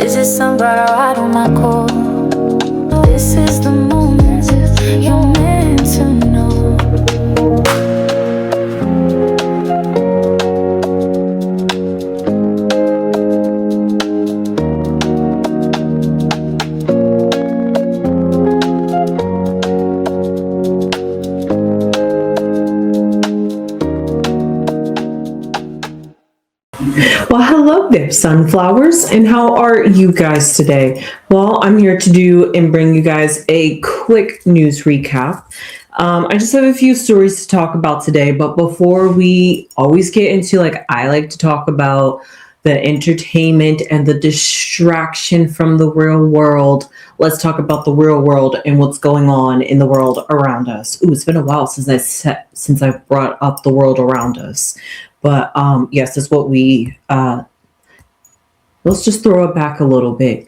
Is it somebody right on my call? This is the moment you're meant to know. Well, hello there, sunflowers, and how are you guys today? Well, I'm here to do and bring you guys a quick news recap. I just have a few stories to talk about today, but before we always get into, I like to talk about the entertainment and the distraction from the real world. Let's talk about the real world and what's going on in the world around us. Ooh, it's been a while since I brought up the world around us. But yes, that's what let's just throw it back a little bit.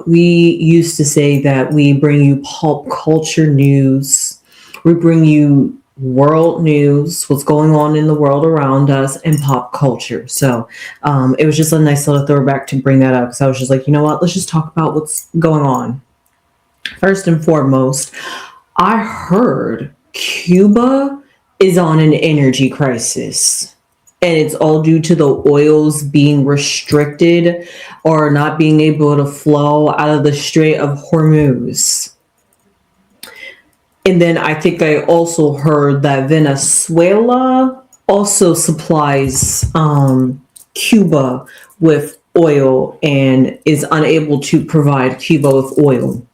We used to say that we bring you pulp culture news. We bring you world news, what's going on in the world around us, and pop culture. So it was just a nice little throwback to bring that up, because I was just like, you know what, let's just talk about what's going on. First and foremost, I heard Cuba is on an energy crisis. And it's all due to the oils being restricted or not being able to flow out of the Strait of Hormuz. And then I think I also heard that Venezuela also supplies Cuba with oil and is unable to provide Cuba with oil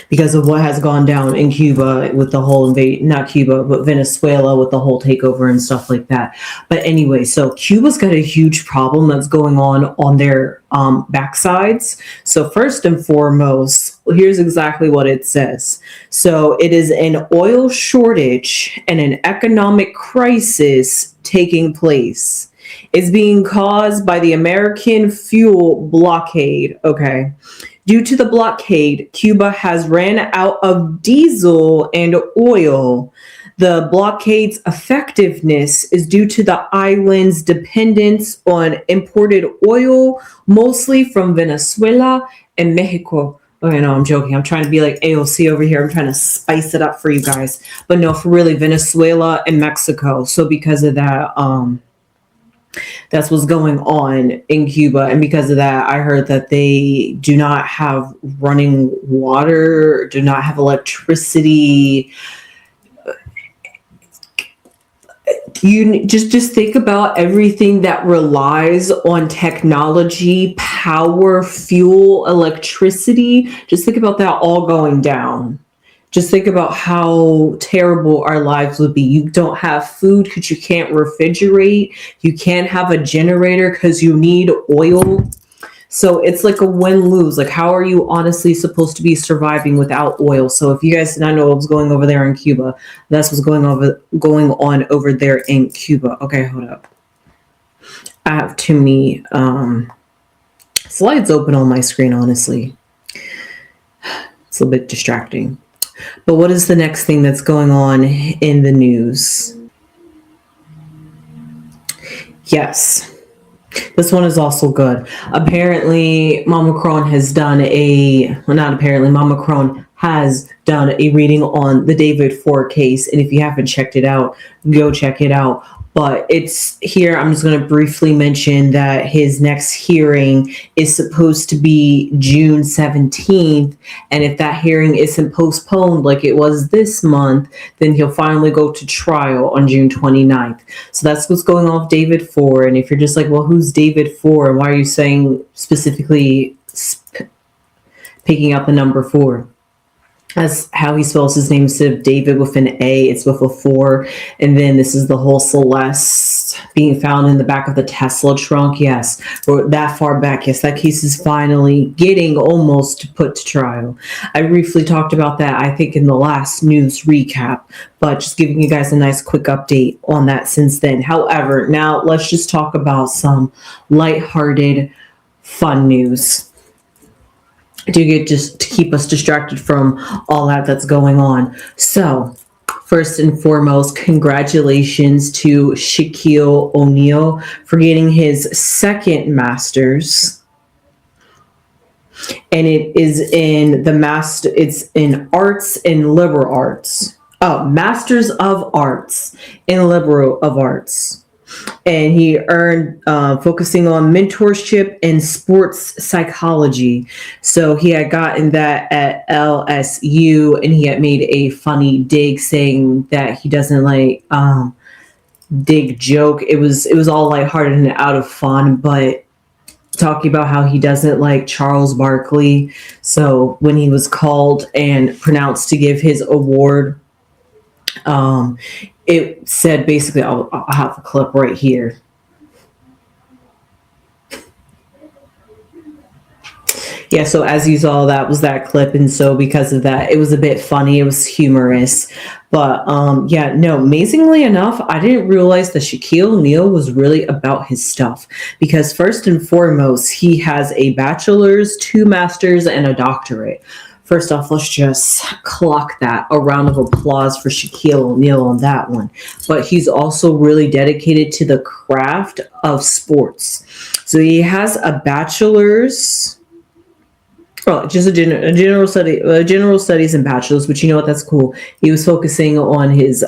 because of what has gone down in Cuba with the whole not Cuba, but Venezuela with the whole takeover and stuff like that. But anyway, so Cuba's got a huge problem that's going on their backsides. So first and foremost, here's exactly what it says. So it is an oil shortage and an economic crisis taking place. It's being caused by the American fuel blockade. Okay. Due to the blockade, Cuba has ran out of diesel and oil. The blockade's effectiveness is due to the island's dependence on imported oil, mostly from Venezuela and Mexico. Okay, no, I'm joking. I'm trying to be like AOC over here. I'm trying to spice it up for you guys. But no, for really, Venezuela and Mexico. So because of that, that's what's going on in Cuba. And because of that, I heard that they do not have running water, do not have electricity. You just think about everything that relies on technology, power, fuel, electricity. Just think about that all going down. Just think about how terrible our lives would be. You don't have food because you can't refrigerate. You can't have a generator because you need oil. So it's like a win-lose. Like, how are you honestly supposed to be surviving without oil? So if you guys did not know what was going over there in Cuba, that's what's going on over there in Cuba. Okay, hold up. I have too many slides open on my screen, honestly. It's a little bit distracting. But what is the next thing that's going on in the news? Yes. This one is also good. Apparently, Mama Crone has done Mama Crone has done a reading on the David Ford case. And if you haven't checked it out, go check it out. But it's here. I'm just going to briefly mention that his next hearing is supposed to be June 17th. And if that hearing isn't postponed like it was this month, then he'll finally go to trial on June 29th. So that's what's going on with David Ford. And if you're just like, well, who's David Ford? And why are you saying specifically picking out the number 4? That's how he spells his name. Instead of David with an A, it's with a 4. And then this is the whole Celeste being found in the back of the Tesla trunk. Yes, or that far back. Yes, that case is finally getting almost put to trial. I briefly talked about that, I think, in the last news recap, but just giving you guys a nice quick update on that since then. However, now let's just talk about some lighthearted, fun news to get just to keep us distracted from all that's going on. So first and foremost, congratulations to Shaquille O'Neal for getting his second master's. and it is in the master. It's in arts and liberal arts. Oh, Masters of Arts and Liberal of Arts, and he earned focusing on mentorship and sports psychology. So he had gotten that at LSU, and he had made a funny dig saying that he doesn't like dig joke. It was all lighthearted and out of fun, but talking about how he doesn't like Charles Barkley. So when he was called and pronounced to give his award, um, it said basically, I'll have the clip right here. Yeah, so as you saw, that was that clip, and so because of that, it was a bit funny. It was humorous, but yeah, no. Amazingly enough, I didn't realize that Shaquille O'Neal was really about his stuff, because first and foremost, he has a bachelor's, 2 masters, and a doctorate. First off, let's just clock that. A round of applause for Shaquille O'Neal on that one. But he's also really dedicated to the craft of sports. So he has a bachelor's. Oh, just a general studies and bachelor's, but you know what? That's cool. He was focusing on his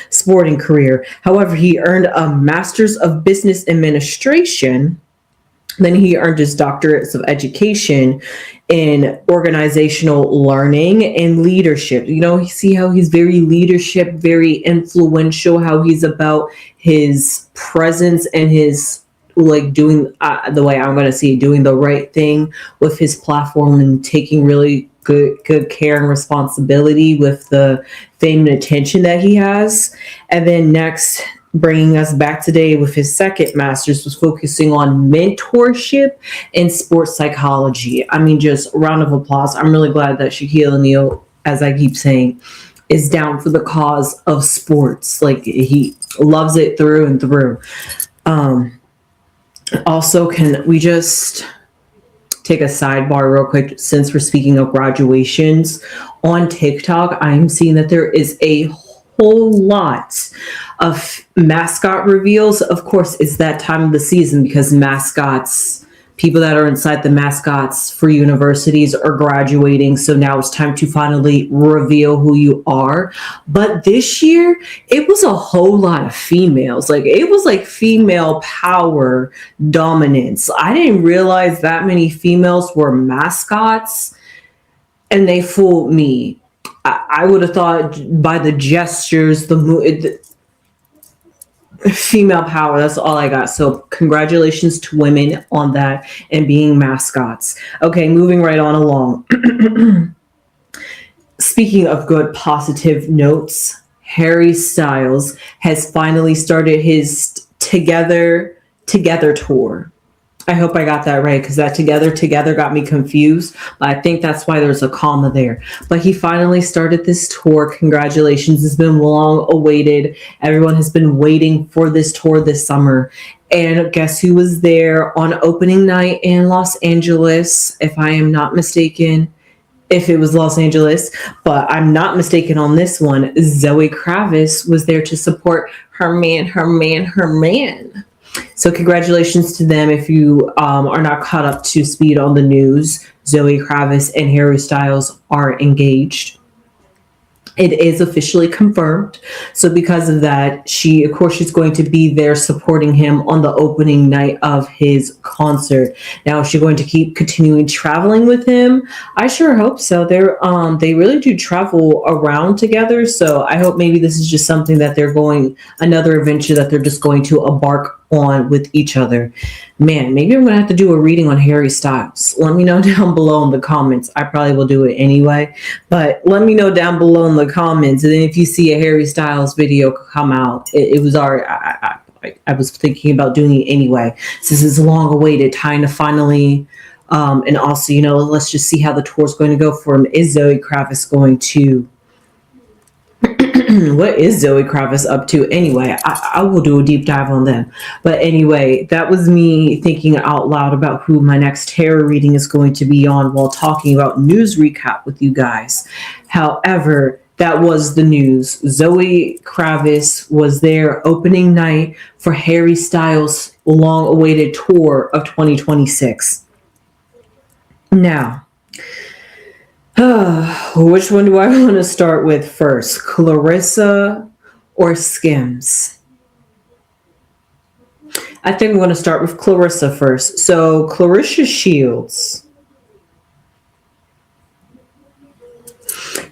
sporting career. However, he earned a master's of business administration. Then he earned his doctorates of education in organizational learning and leadership. You know, you see how he's very leadership, very influential, how he's about his presence and his like doing the way I'm going to see it, doing the right thing with his platform and taking really good care and responsibility with the fame and attention that he has. And then next, bringing us back today with his second master's, was focusing on mentorship and sports psychology. I mean, just a round of applause. I'm really glad that Shaquille O'Neal, as I keep saying, is down for the cause of sports. Like, he loves it through and through. Also, can we just take a sidebar real quick, since we're speaking of graduations? On TikTok, I'm seeing that there is a whole lot of mascot reveals. Of course, it's that time of the season because mascots, people that are inside the mascots for universities, are graduating. So now it's time to finally reveal who you are. But this year, it was a whole lot of females. Like, it was like female power dominance. I didn't realize that many females were mascots, and they fooled me. I would have thought by the gestures, the female power, that's all I got. So congratulations to women on that and being mascots. Okay, moving right on along. Speaking of good positive notes, Harry Styles has finally started his Together tour. I hope I got that right, because that together got me confused. But I think that's why there's a comma there. But he finally started this tour. Congratulations. It's been long awaited. Everyone has been waiting for this tour this summer. And guess who was there on opening night in Los Angeles, if I am not mistaken? If it was Los Angeles, but I'm not mistaken on this one. Zoe Kravitz was there to support her man. So congratulations to them. If you are not caught up to speed on the news, Zoe Kravitz and Harry Styles are engaged. It is officially confirmed. So because of that, she's going to be there supporting him on the opening night of his concert. Now, is she going to keep continuing traveling with him? I sure hope so. They really do travel around together. So I hope maybe this is just something that another adventure that they're just going to embark on with each other. Man, maybe I'm going to have to do a reading on Harry Styles. Let me know down below in the comments. I probably will do it anyway, but let me know down below in the comments. And then if you see a Harry Styles video come out, it was already, I was thinking about doing it anyway, since it's long awaited, time to finally, and also, let's just see how the tour is going to go for him. Is Zoe Kravitz going to what is Zoe Kravitz up to anyway? I will do a deep dive on them. But anyway, that was me thinking out loud about who my next tarot reading is going to be on while talking about news recap with you guys. However, that was the news. Zoe Kravitz was there opening night for Harry Styles' long-awaited tour of 2026. Now, which one do I want to start with first? Clarissa or Skims? I think I'm going to start with Clarissa first. So, Clarissa Shields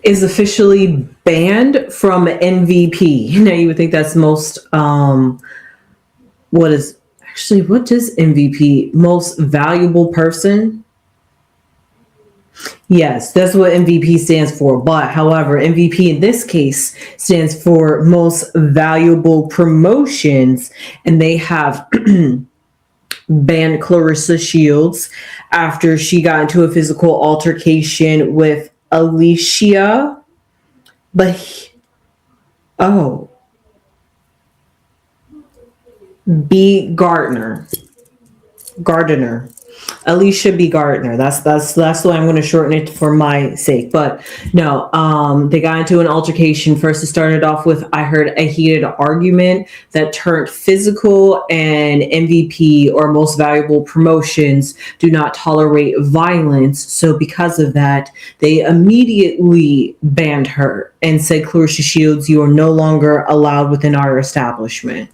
is officially banned from MVP. Now, you would think that's most, what does MVP? Most valuable person? Yes, that's what MVP stands for. But however, MVP in this case stands for most valuable promotions, and they have banned Clarissa Shields after she got into a physical altercation with Alicia. B. Gardner. Alicia B. Gardner. That's why I'm going to shorten it for my sake. But no, they got into an altercation. First, it started off with, I heard, a heated argument that turned physical, and MVP, or most valuable promotions, do not tolerate violence. So because of that, they immediately banned her and said, Clarissa Shields, you are no longer allowed within our establishment.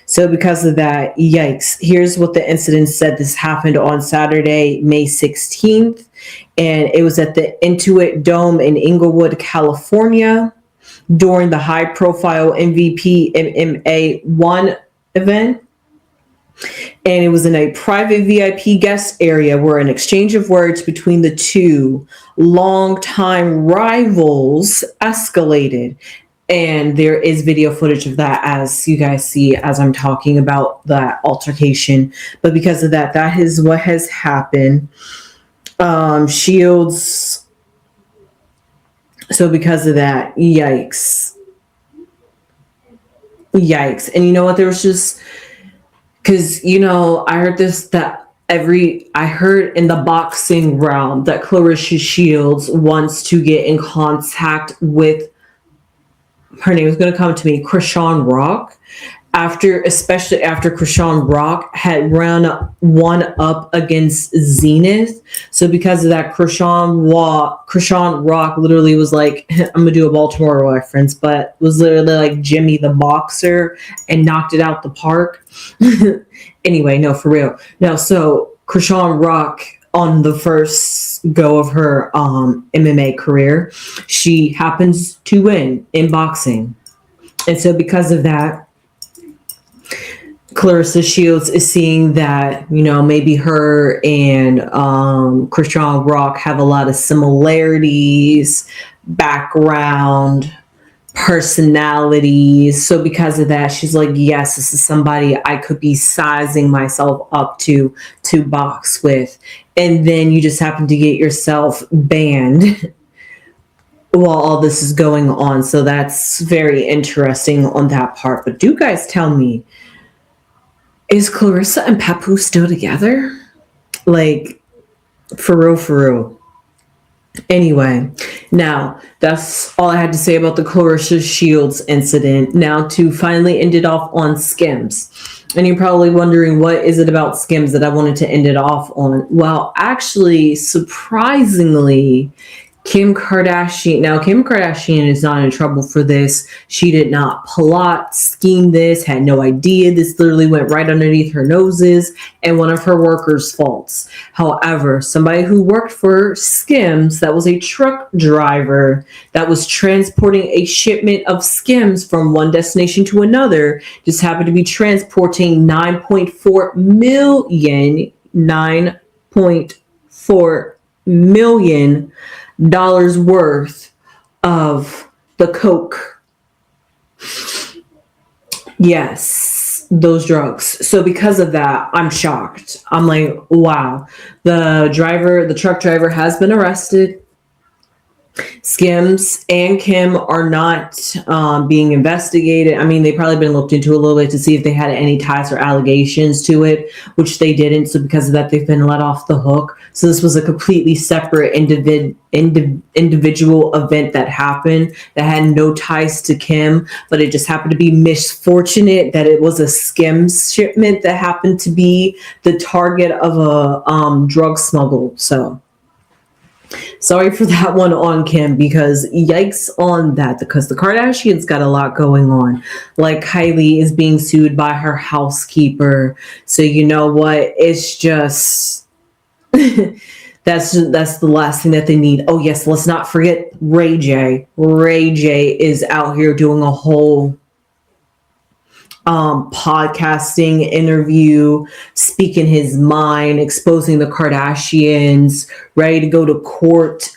So because of that, yikes. Here's what the incident said. This happened on Saturday, May 16th, and it was at the Intuit Dome in Inglewood, California, during the high-profile MVP MMA 1 event. And it was in a private VIP guest area where an exchange of words between the two longtime rivals escalated. And there is video footage of that, as you guys see as I'm talking about that altercation. But because of that, that is what has happened. Shields. So because of that, yikes. Yikes. And you know what? There was just, because, I heard I heard in the boxing realm that Clarissa Shields wants to get in contact with, her name is going to come to me, Krishan Rock, especially after Krishan Rock had run one up against Zenith. So because of that, Krishan Rock literally was like, I'm going to do a Baltimore reference, but was literally like Jimmy the boxer and knocked it out the park. Anyway, no, for real. No, so Krishan Rock, on the first go of her MMA career, she happens to win in boxing. And so because of that, Clarissa Shields is seeing that, maybe her and Krishan Rock have a lot of similarities, background, personalities. So because of that, she's like, yes, this is somebody I could be sizing myself up to box with. And then you just happen to get yourself banned while all this is going on. So that's very interesting on that part. But do guys tell me, is Clarissa and Papu still together? Like, for real. Anyway, now that's all I had to say about the Clarissa Shields incident. Now to finally end it off on Skims. And you're probably wondering, what is it about Skims that I wanted to end it off on? Well, actually, surprisingly, Kim Kardashian is not in trouble for this. She did not plot, scheme this, had no idea. This literally went right underneath her noses and one of her workers' faults. However, somebody who worked for Skims, that was a truck driver that was transporting a shipment of Skims from one destination to another, just happened to be transporting $9.4 million worth of the coke. Yes, those drugs. So because of that, I'm shocked. I'm like, wow. The truck driver has been arrested. Skims and Kim are not being investigated. I mean, they've probably been looked into a little bit to see if they had any ties or allegations to it, which they didn't. So because of that, they've been let off the hook. So this was a completely separate individual event that happened that had no ties to Kim, but it just happened to be misfortunate that it was a Skims shipment that happened to be the target of a drug smuggle. So Sorry for that one on Kim, because yikes on that, because the Kardashians got a lot going on. Like Kylie is being sued by her housekeeper. So you know what? It's just that's the last thing that they need. Oh yes, let's not forget Ray J. Ray J is out here doing a whole podcasting interview, speaking his mind, exposing the Kardashians, ready to go to court.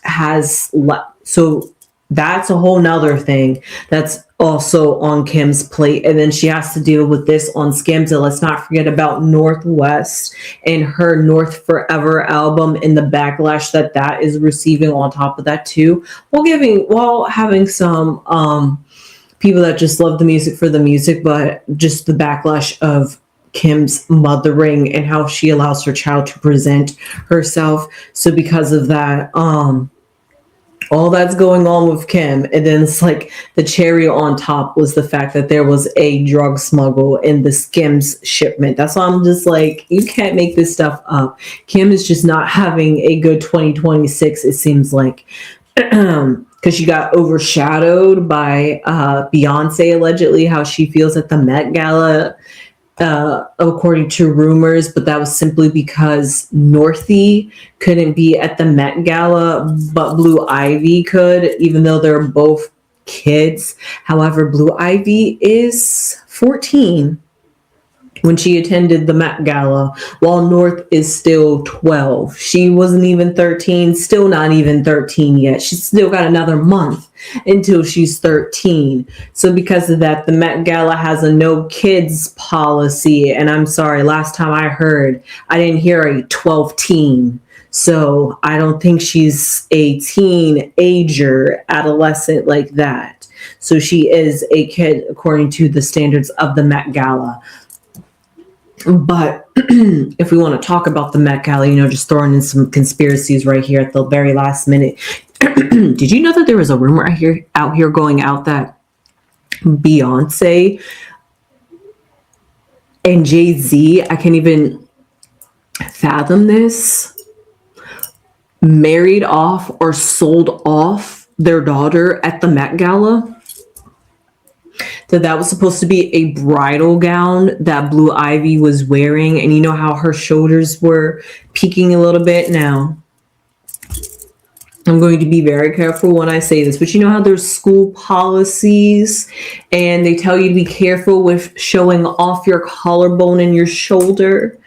So that's a whole nother thing that's also on Kim's plate. And then she has to deal with this on Skims. And let's not forget about Northwest and her North Forever album and the backlash that is receiving on top of that too, while having some people that just love the music for the music, but just the backlash of Kim's mothering and how she allows her child to present herself. So because of that, all that's going on with Kim. And then it's like the cherry on top was the fact that there was a drug smuggle in the Skims shipment. That's why I'm just like, you can't make this stuff up. Kim is just not having a good 2026, it seems like. Because she got overshadowed by Beyonce, allegedly, how she feels at the Met Gala, according to rumors. But that was simply because Northie couldn't be at the Met Gala, but Blue Ivy could, even though they're both kids. However, Blue Ivy is 14 when she attended the Met Gala, while North is still 12. She wasn't even 13, still not even 13 yet. She's still got another month until she's 13. So because of that, the Met Gala has a no kids policy. And I'm sorry, last time I heard, I didn't hear a 12 teen. So I don't think she's a teenager, adolescent like that. So she is a kid according to the standards of the Met Gala. But if we want to talk about the Met Gala, just throwing in some conspiracies right here at the very last minute. Did you know that there was a rumor out here going out that Beyonce and Jay-Z, I can't even fathom this, married off or sold off their daughter at the Met Gala? That was supposed to be a bridal gown that Blue Ivy was wearing. And you know how her shoulders were peeking a little bit? Now, I'm going to be very careful when I say this, but you know how there's school policies and they tell you to be careful with showing off your collarbone and your shoulder?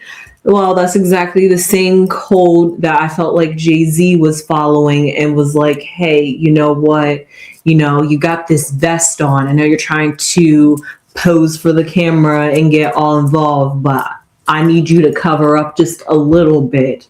Well, that's exactly the same code that I felt like Jay-Z was following and was like, hey, you know what? You got this vest on. I know you're trying to pose for the camera and get all involved, but I need you to cover up just a little bit.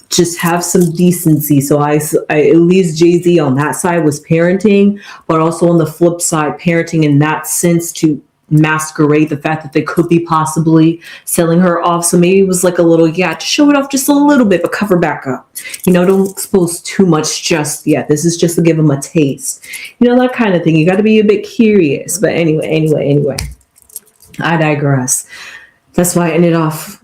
Just have some decency. So I at least Jay-Z on that side was parenting, but also on the flip side, parenting in that sense to masquerade the fact that they could be possibly selling her off. So maybe it was like a little, to show it off just a little bit, but cover back up. Don't expose too much just yet. This is just to give them a taste. That kind of thing. You got to be a bit curious. But anyway, I digress. That's why I ended off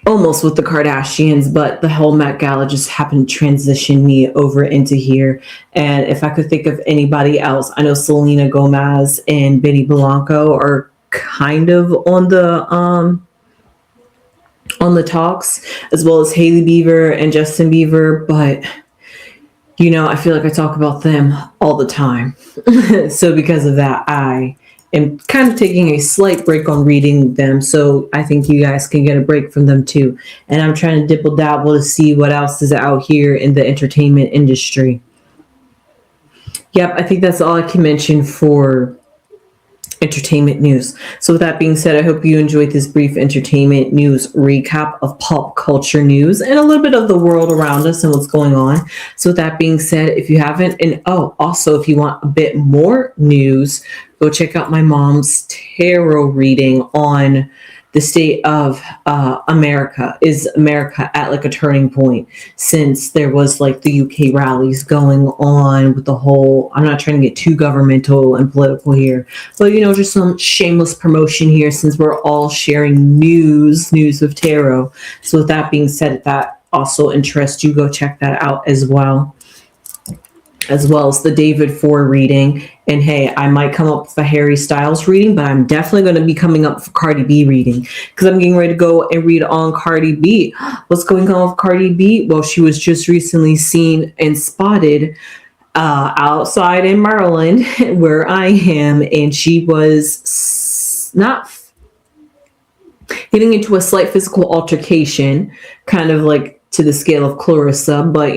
almost with the Kardashians, but the whole Met Gala just happened to transition me over into here. And if I could think of anybody else, I know Selena Gomez and Benny Blanco are kind of on the talks, as well as Hailey Bieber and Justin Bieber, but I feel like I talk about them all the time. So because of that, I am kind of taking a slight break on reading them. So I think you guys can get a break from them too. And I'm trying to dibble dabble to see what else is out here in the entertainment industry. Yep, I think that's all I can mention for entertainment news. So with that being said, I hope you enjoyed this brief entertainment news recap of pop culture news and a little bit of the world around us and what's going on. So with that being said, if you haven't, and also if you want a bit more news, go check out my mom's tarot reading on the state of America. Is America at like a turning point, since there was like the UK rallies going on with the whole, I'm not trying to get too governmental and political here, but just some shameless promotion here, since we're all sharing news with tarot. So with that being said, if that also interests you, go check that out as well. as well as the David Ford reading. And hey, I might come up with a Harry Styles reading, but I'm definitely going to be coming up with Cardi B reading because I'm getting ready to go and read on Cardi B. What's going on with Cardi B? Well, she was just recently seen and spotted outside in Maryland, where I am, and she was not getting into a slight physical altercation, kind of like to the scale of Clarissa, but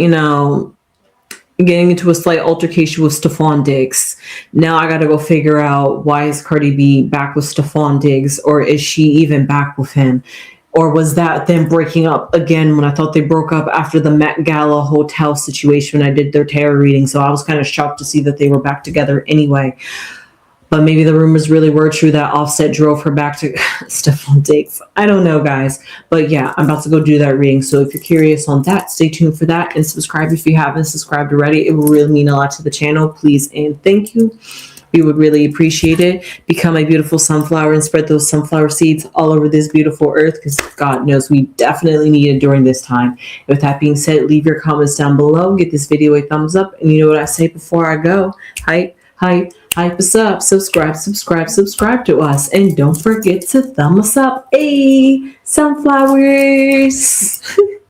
getting into a slight altercation with Stephon Diggs. Now I gotta go figure out, why is Cardi B back with Stephon Diggs, or is she even back with him? Or was that them breaking up again when I thought they broke up after the Met Gala hotel situation when I did their tarot reading? So I was kind of shocked to see that they were back together anyway. But maybe the rumors really were true that Offset drove her back to Stephon Diggs. I don't know, guys. But yeah, I'm about to go do that reading. So if you're curious on that, stay tuned for that. And subscribe if you haven't subscribed already. It will really mean a lot to the channel. Please and thank you. We would really appreciate it. Become a beautiful sunflower and spread those sunflower seeds all over this beautiful earth, because God knows we definitely need it during this time. With that being said, leave your comments down below. Give this video a thumbs up. And you know what I say before I go? Hype us up. Subscribe to us. And don't forget to thumb us up. Hey, sunflowers.